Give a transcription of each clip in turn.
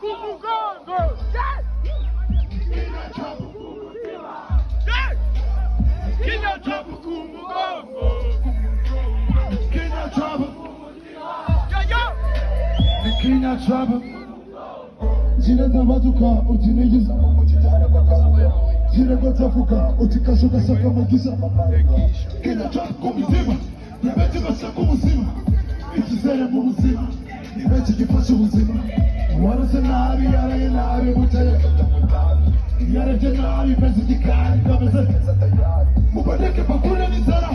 kumugongo. Kina chapu kumugongo. Kina trouble. Yo. Kina trouble. Jina tabaduka utinigiza jina gotafuka utikashuka saka magiza kina trouble kumuzima nibeti basaka umuzima ikizere mu buzima nibeti gifasha ubuzima warose nabi yaraye nabi buteye yaravye nabi meze igikari kameze muboneke bakure n'inzara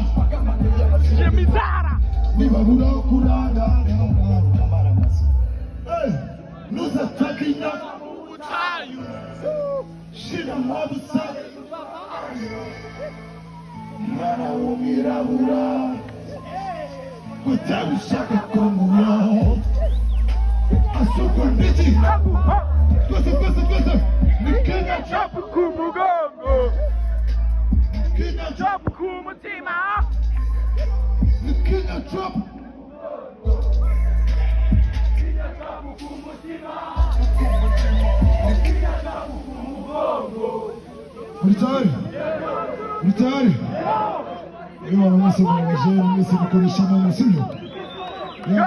Mizara. nibabura kuranga nuzataka inyama Utayu. shira mwabusa mwana w'umwirabura utabishaka kumura asukwa n'iki twese ni Kenya Chapu kumugongo. Kenya Chapu kumutima. ni Kenya Trump Ritari Iyo wamese mwenye mwese mkono shima msivyo Yo.